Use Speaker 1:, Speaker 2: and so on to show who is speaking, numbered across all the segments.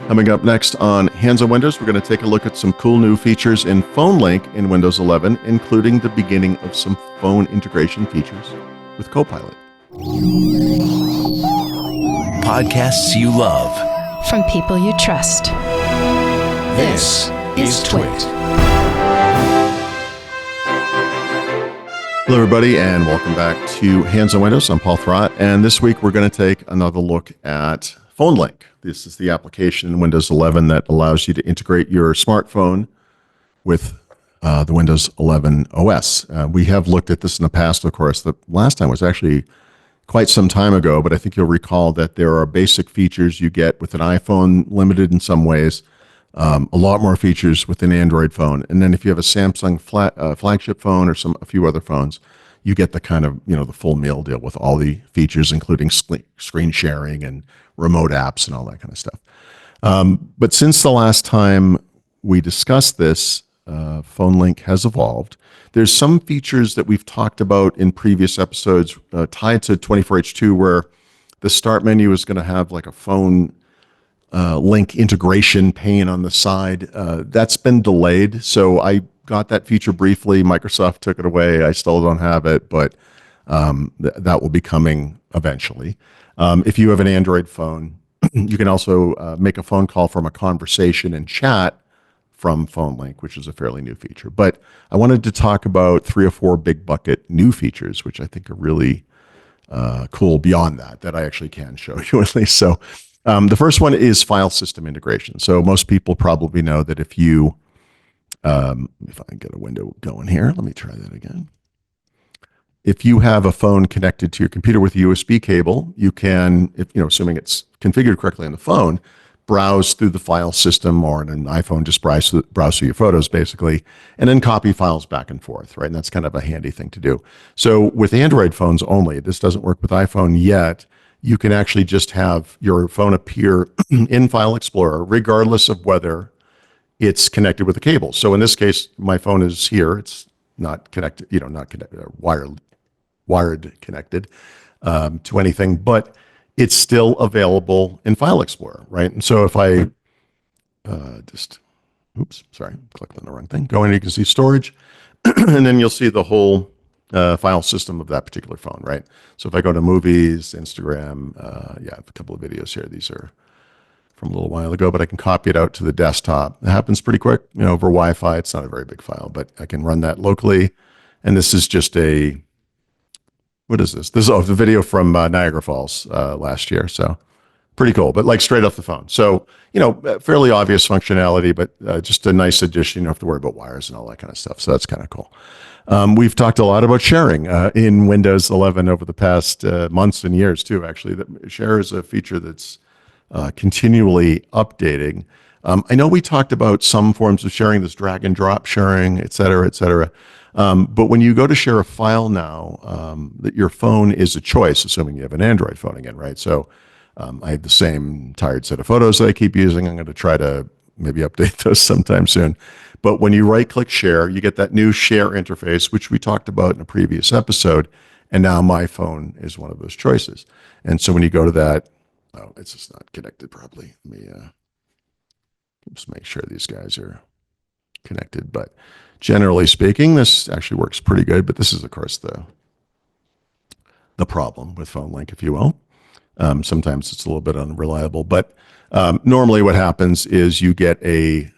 Speaker 1: Coming up next on Hands on Windows, we're going to take a look at some cool new features in PhoneLink in Windows 11, including the beginning of some phone integration features with Copilot.
Speaker 2: Podcasts you love.
Speaker 3: From people you trust.
Speaker 2: This is TWiT.
Speaker 1: Hello, everybody, and welcome back to Hands on Windows. I'm Paul Thurrott, and this week we're going to take another look at PhoneLink. This is the application in Windows 11 that allows you to integrate your smartphone with the Windows 11 OS. We have looked at this in the past, of course. The last time was actually quite some time ago, but I think you'll recall that there are basic features you get with an iPhone, limited in some ways, a lot more features with an Android phone. And then if you have a Samsung flagship phone or a few other phones, you get the kind of, the full meal deal with all the features, including screen sharing and remote apps and all that kind of stuff. But since the last time we discussed this, PhoneLink has evolved. There's some features that we've talked about in previous episodes tied to 24H2 where the start menu is going to have like a phone link integration pane on the side. That's been delayed. So I got that feature briefly. Microsoft took it away. I still don't have it, but that will be coming eventually. If you have an Android phone, you can also make a phone call from a conversation and chat from PhoneLink, which is a fairly new feature. But I wanted to talk about 3 or 4 big bucket new features, which I think are really cool beyond that I actually can show you at least. So the first one is file system integration. So most people probably know that if you, if I can get a window going here, let me try that again. If you have a phone connected to your computer with a USB cable, you can, assuming it's configured correctly on the phone, browse through the file system, or on an iPhone, just browse through your photos, basically, and then copy files back and forth, right? And that's kind of a handy thing to do. So with Android phones only, this doesn't work with iPhone yet, you can actually just have your phone appear in File Explorer, regardless of whether it's connected with a cable. So in this case, my phone is here. It's not connected, not connected, wired connected to anything, but it's still available in File Explorer, right? And so if I clicked on the wrong thing. Go in, you can see storage, and then you'll see the whole file system of that particular phone, right? So if I go to movies, Instagram, I have a couple of videos here. These are from a little while ago, but I can copy it out to the desktop. It happens pretty quick, over Wi-Fi. It's not a very big file, but I can run that locally. And this is just what is this? This is the video from Niagara Falls last year. So pretty cool, but like straight off the phone. So, fairly obvious functionality, but just a nice addition. You don't have to worry about wires and all that kind of stuff. So that's kind of cool. We've talked a lot about sharing in Windows 11 over the past months and years too, actually. Share is a feature that's continually updating. I know we talked about some forms of sharing, this drag and drop sharing, et cetera, et cetera. But when you go to share a file now, that your phone is a choice, assuming you have an Android phone again, right? So I have the same tired set of photos that I keep using. I'm going to try to maybe update those sometime soon. But when you right-click share, you get that new share interface, which we talked about in a previous episode. And now my phone is one of those choices. And so when you go to that, it's just not connected properly. Let me just make sure these guys are connected. But generally speaking, this actually works pretty good, but this is, of course, the problem with PhoneLink, if you will. Sometimes it's a little bit unreliable, but normally what happens is you get a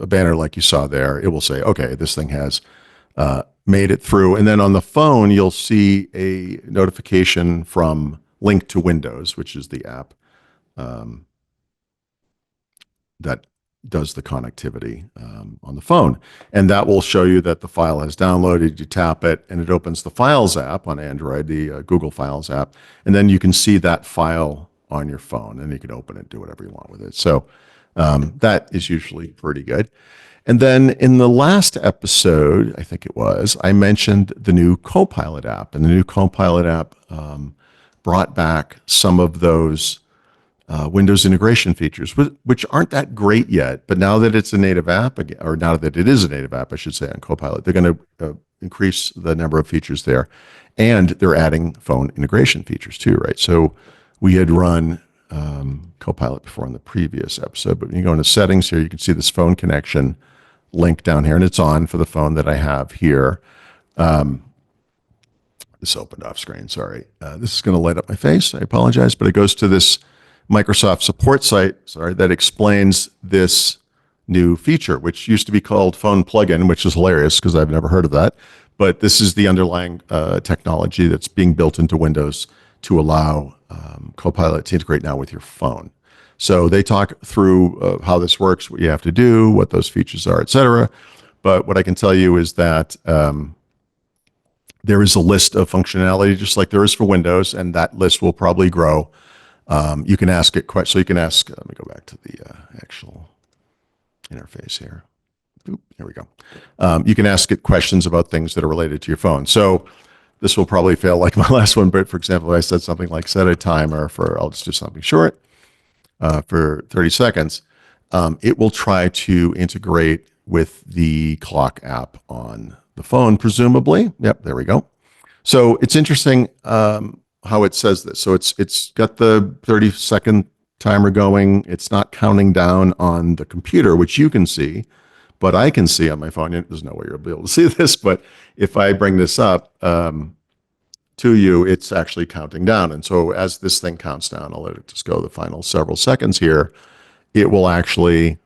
Speaker 1: banner like you saw there. It will say, okay, this thing has made it through. And then on the phone, you'll see a notification from Link to Windows, which is the app that does the connectivity on the phone. And that will show you that the file has downloaded. You tap it, and it opens the Files app on Android, the Google Files app. And then you can see that file on your phone, and you can open it, do whatever you want with it. So that is usually pretty good. And then in the last episode, I think it was, I mentioned the new Copilot app. And the new Copilot app brought back some of those Windows integration features, which aren't that great yet, but now that it's a native app, or now that it is a native app, I should say, on Copilot, they're going to increase the number of features there, and they're adding phone integration features too, right? So we had run Copilot before on the previous episode, but when you go into settings here, you can see this phone connection link down here, and it's on for the phone that I have here. This opened off screen, sorry. This is going to light up my face. I apologize, but it goes to this Microsoft support site, that explains this new feature, which used to be called Phone Plugin, which is hilarious because I've never heard of that. But this is the underlying technology that's being built into Windows to allow Copilot to integrate now with your phone. So they talk through how this works, what you have to do, what those features are, etc. But what I can tell you is that there is a list of functionality, just like there is for Windows, and that list will probably grow. You can ask it questions. So you can ask, let me go back to the actual interface here. Oop, here we go. You can ask it questions about things that are related to your phone. So this will probably fail like my last one, but for example, if I said something like set a timer for, I'll just do something short, for 30 seconds, it will try to integrate with the clock app on the phone, presumably. Yep, there we go. So it's interesting how it says this. So it's got the 30-second timer going. It's not counting down on the computer, which you can see, but I can see on my phone. There's no way you'll be able to see this, but if I bring this up to you, it's actually counting down. And so as this thing counts down, I'll let it just go the final several seconds here, it will actually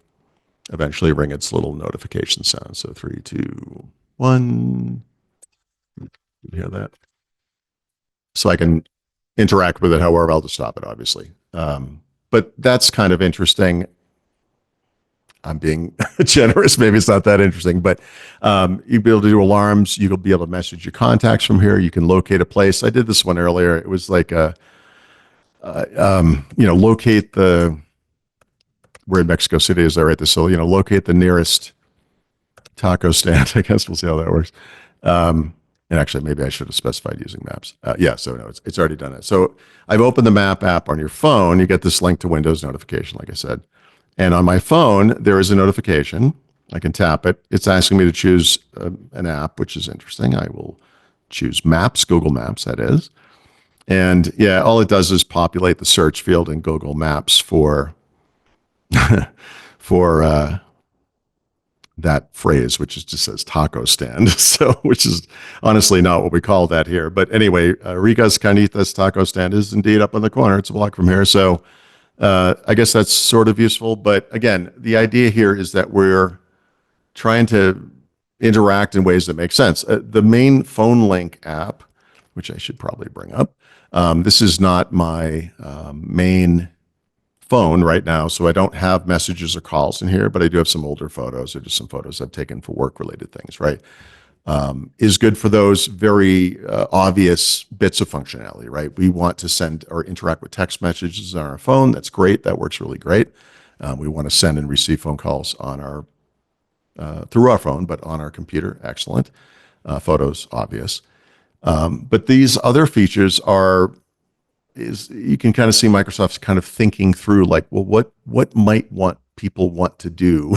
Speaker 1: eventually ring its little notification sound. So 3, 2, 1. You hear that? So I can interact with it however. I'll just stop it, obviously. But that's kind of interesting. I'm being generous. Maybe it's not that interesting, but you'll be able to do alarms. You'll be able to message your contacts from here. You can locate a place. I did this one earlier. It was like locate the, we're in Mexico City, as I write this. So, locate the nearest taco stand. I guess we'll see how that works. And actually, maybe I should have specified using maps. Yeah, so no, it's already done it. So I've opened the map app on your phone. You get this link to Windows notification, like I said. And on my phone, there is a notification. I can tap it. It's asking me to choose an app, which is interesting. I will choose Maps, Google Maps, that is. And yeah, all it does is populate the search field in Google Maps for that phrase, which just says taco stand. So, which is honestly not what we call that here. But anyway, Rica's Carnitas taco stand is indeed up on the corner. It's a block from here. So I guess that's sort of useful. But again, the idea here is that we're trying to interact in ways that make sense. The main PhoneLink app, which I should probably bring up, this is not my main phone right now, so I don't have messages or calls in here, but I do have some older photos or just some photos I've taken for work-related things, right? Is good for those very obvious bits of functionality, right? We want to send or interact with text messages on our phone. That's great. That works really great. We want to send and receive phone calls on our through our phone, but on our computer. Excellent. Photos, obvious. But these other features you can kind of see Microsoft's kind of thinking through, like, well, what might people want to do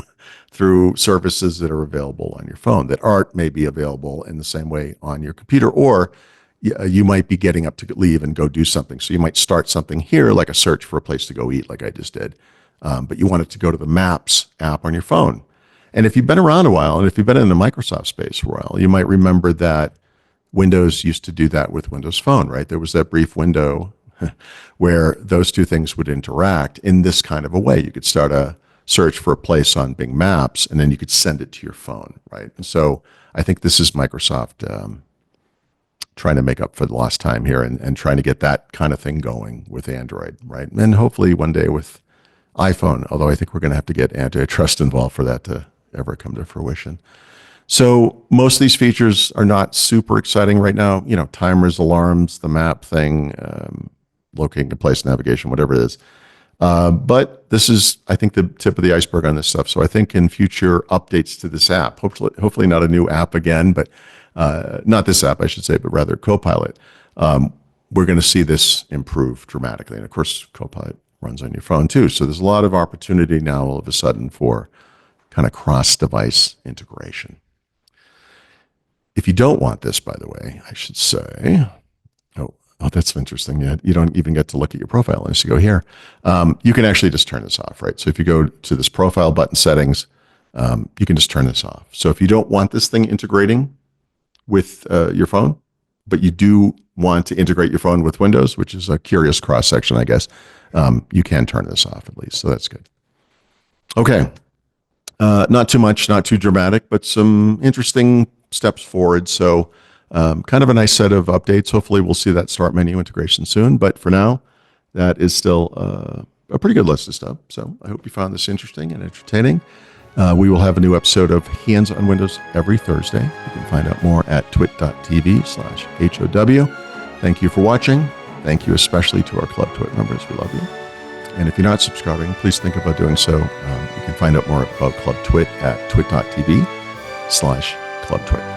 Speaker 1: through services that are available on your phone that aren't maybe available in the same way on your computer, or you might be getting up to leave and go do something. So you might start something here, like a search for a place to go eat, like I just did. But you want it to go to the Maps app on your phone. And if you've been around a while, and if you've been in the Microsoft space for a while, you might remember that Windows used to do that with Windows Phone, right? There was that brief window where those two things would interact in this kind of a way. You could start a search for a place on Bing Maps, and then you could send it to your phone, right? And so I think this is Microsoft trying to make up for the lost time here and trying to get that kind of thing going with Android, right? And hopefully one day with iPhone, although I think we're going to have to get antitrust involved for that to ever come to fruition. So most of these features are not super exciting right now. Timers, alarms, the map thing, locating a place, navigation, whatever it is. But this is, I think, the tip of the iceberg on this stuff. So I think in future updates to this app, hopefully not a new app again, but not this app, I should say, but rather Copilot, we're going to see this improve dramatically. And of course, Copilot runs on your phone too. So there's a lot of opportunity now all of a sudden for kind of cross-device integration. If you don't want this, by the way, I should say, Oh, that's interesting. Yeah, you don't even get to look at your profile unless you go here. You can actually just turn this off, right? So if you go to this profile button settings, you can just turn this off. So if you don't want this thing integrating with your phone, but you do want to integrate your phone with Windows, which is a curious cross section, I guess, you can turn this off at least. So that's good. Okay. Not too much, not too dramatic, but some interesting steps forward. So kind of a nice set of updates. Hopefully we'll see that start menu integration soon. But for now, that is still a pretty good list of stuff. So I hope you found this interesting and entertaining. We will have a new episode of Hands on Windows every Thursday. You can find out more at twit.tv/HOW. Thank you for watching. Thank you especially to our Club Twit members. We love you. And if you're not subscribing, please think about doing so. You can find out more about Club Twit at twit.tv/clubtwit.